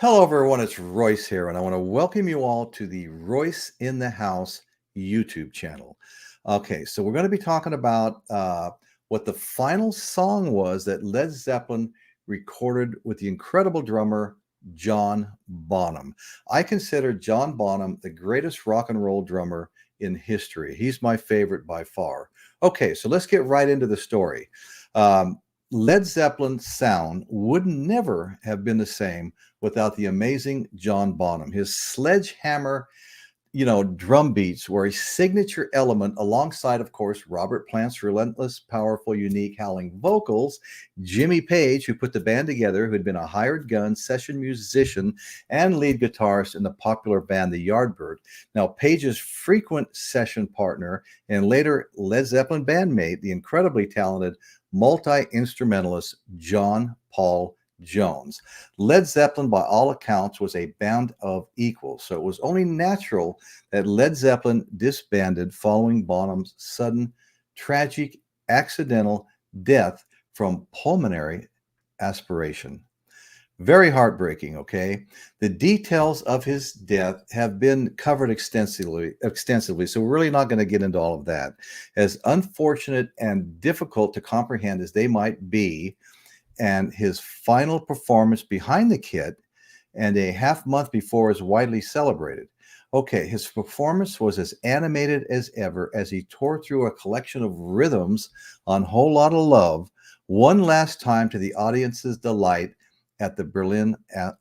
Hello, everyone. It's Royce here, and I want to welcome you all to the Royce in the House YouTube channel. Okay, so we're going to be talking about what the final song was that Led Zeppelin recorded with the incredible drummer John Bonham. I consider John Bonham the greatest rock and roll drummer in history. He's my favorite by far. Okay, so let's get right into the story. Um, Led Zeppelin's sound would never have been the same without the amazing John Bonham. His sledgehammer, drum beats were a signature element alongside, of course, Robert Plant's relentless, powerful, unique howling vocals, Jimmy Page, who put the band together, who had been a hired gun, session musician, and lead guitarist in the popular band The Yardbird. Now, Page's frequent session partner and later Led Zeppelin bandmate, the incredibly talented multi-instrumentalist John Paul Jones. Led Zeppelin, by all accounts, was a band of equals, so it was only natural that Led Zeppelin disbanded following Bonham's sudden, tragic, accidental death from pulmonary aspiration. Very heartbreaking, okay? The details of his death have been covered extensively, so we're really not going to get into all of that. As unfortunate and difficult to comprehend as they might be, and his final performance behind the kit and a half month before is widely celebrated. Okay, his performance was as animated as ever as he tore through a collection of rhythms on Whole Lotta Love, one last time to the audience's delight at the Berlin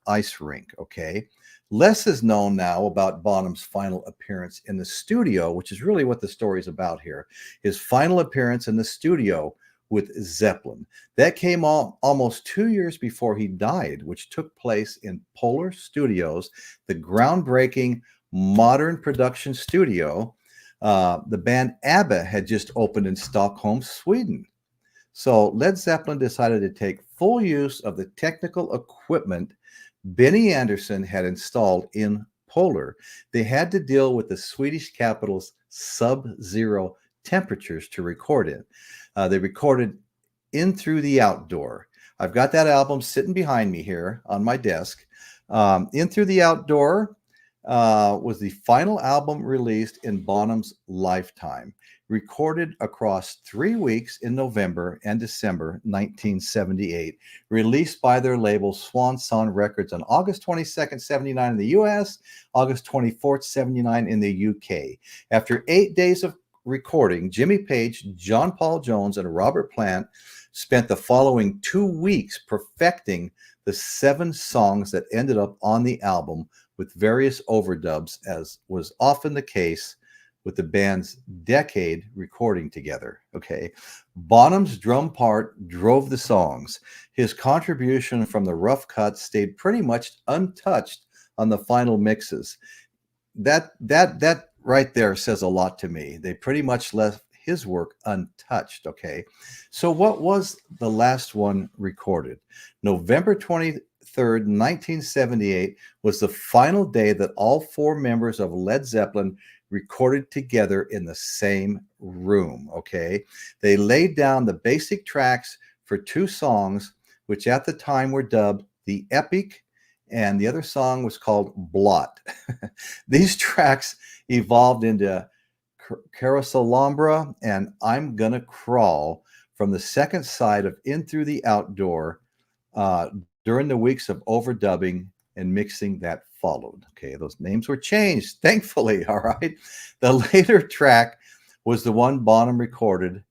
ice rink, okay? Less is known now about Bonham's final appearance in the studio, which is really what the story is about here. His final appearance in the studio with Zeppelin. That came almost 2 years before he died, which took place in Polar Studios, the groundbreaking modern production studio. The band ABBA had just opened in Stockholm, Sweden. So Led Zeppelin decided to take full use of the technical equipment Benny Andersson had installed in Polar. They had to deal with the Swedish capital's sub-zero temperatures to record in. They recorded In Through the Outdoor. I've got that album sitting behind me here on my desk. In Through the Outdoor was the final album released in Bonham's lifetime, recorded across 3 weeks in November and December 1978, released by their label Swan Song Records on August 22nd, 79 in the US, August 24th, 79 in the UK. After 8 days of recording, Jimmy Page, John Paul Jones, and Robert Plant spent the following 2 weeks perfecting the 7 songs that ended up on the album with various overdubs, as was often the case with the band's decade recording together. Okay. Bonham's drum part drove the songs. His contribution from the rough cuts stayed pretty much untouched on the final mixes. That right there says a lot to me. They pretty much left his work untouched, okay? So what was the last one recorded? November 23rd, 1978 was the final day that all 4 members of Led Zeppelin recorded together in the same room, okay? They laid down the basic tracks for 2 songs, which at the time were dubbed The Epic, and the other song was called Blot. These tracks evolved into Carouselambra and I'm Gonna Crawl from the second side of In Through the Outdoor during the weeks of overdubbing and mixing that followed. Okay, those names were changed, thankfully, all right? The later track was the one Bonham recorded,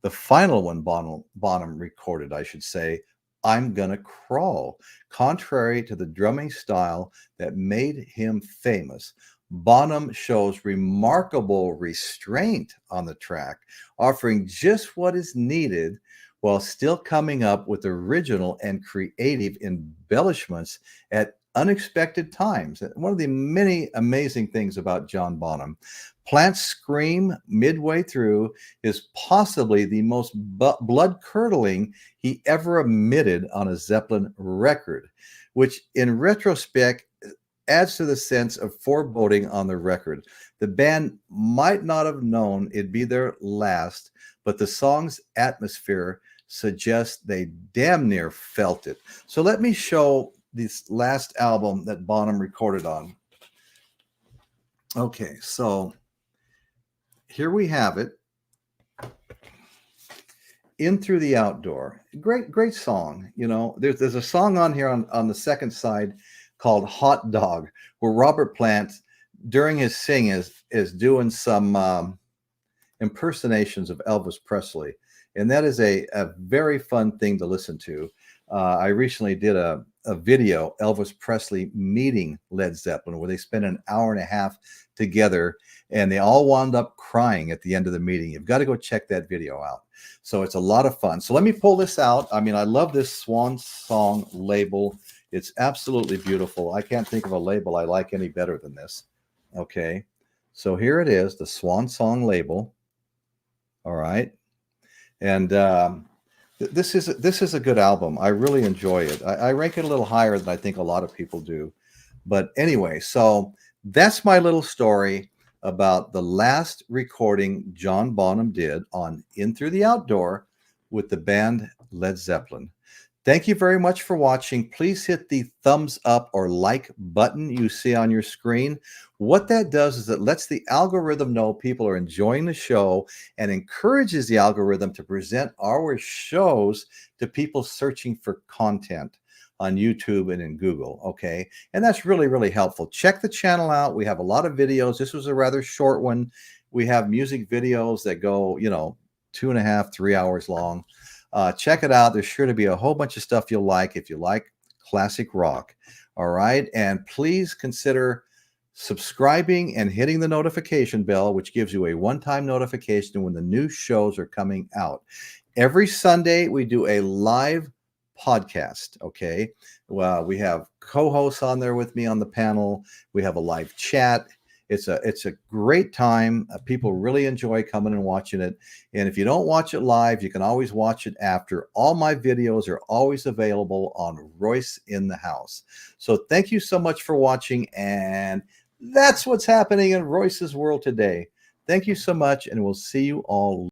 the final one Bonham recorded, I should say, I'm Gonna Crawl. Contrary to the drumming style that made him famous, Bonham shows remarkable restraint on the track, offering just what is needed while still coming up with original and creative embellishments at unexpected times. One of the many amazing things about John Bonham. Plant's scream midway through is possibly the most blood-curdling he ever emitted on a Zeppelin record, which in retrospect adds to the sense of foreboding on the record. The band might not have known it'd be their last, but the song's atmosphere suggests they damn near felt it. So let me show this last album that Bonham recorded on. Okay, so here we have it. In Through the Outdoor. Great song. You know, there's a song on here on the second side called Hot Dog, where Robert Plant, during his sing, is doing some impersonations of Elvis Presley. And that is a very fun thing to listen to. I recently did a video, Elvis Presley meeting Led Zeppelin, where they spent an hour and a half together, and they all wound up crying at the end of the meeting. You've got to go check that video out. So it's a lot of fun. So let me pull this out. I mean, I love this Swan Song label. It's absolutely beautiful. I can't think of a label I like any better than this. Okay, so here it is, the Swan Song label. All right, and this is a good album. I really enjoy it. I rank it a little higher than I think a lot of people do. But anyway, so that's my little story about the last recording John Bonham did on In Through the Outdoor with the band Led Zeppelin. Thank you very much for watching. Please hit the thumbs up or like button you see on your screen. What that does is it lets the algorithm know people are enjoying the show and encourages the algorithm to present our shows to people searching for content on YouTube and in Google, okay? And that's really, really helpful. Check the channel out. We have a lot of videos. This was a rather short one. We have music videos that go, 2.5, 3 hours long. Check it out. There's sure to be a whole bunch of stuff you'll like if you like classic rock. All right. And please consider subscribing and hitting the notification bell, which gives you a one-time notification when the new shows are coming out. Every Sunday, we do a live podcast. Okay. Well, we have co-hosts on there with me on the panel. We have a live chat. It's a great time. People really enjoy coming and watching it. And if you don't watch it live, you can always watch it after. All my videos are always available on Royce in the House. So thank you so much for watching. And that's what's happening in Royce's world today. Thank you so much. And we'll see you all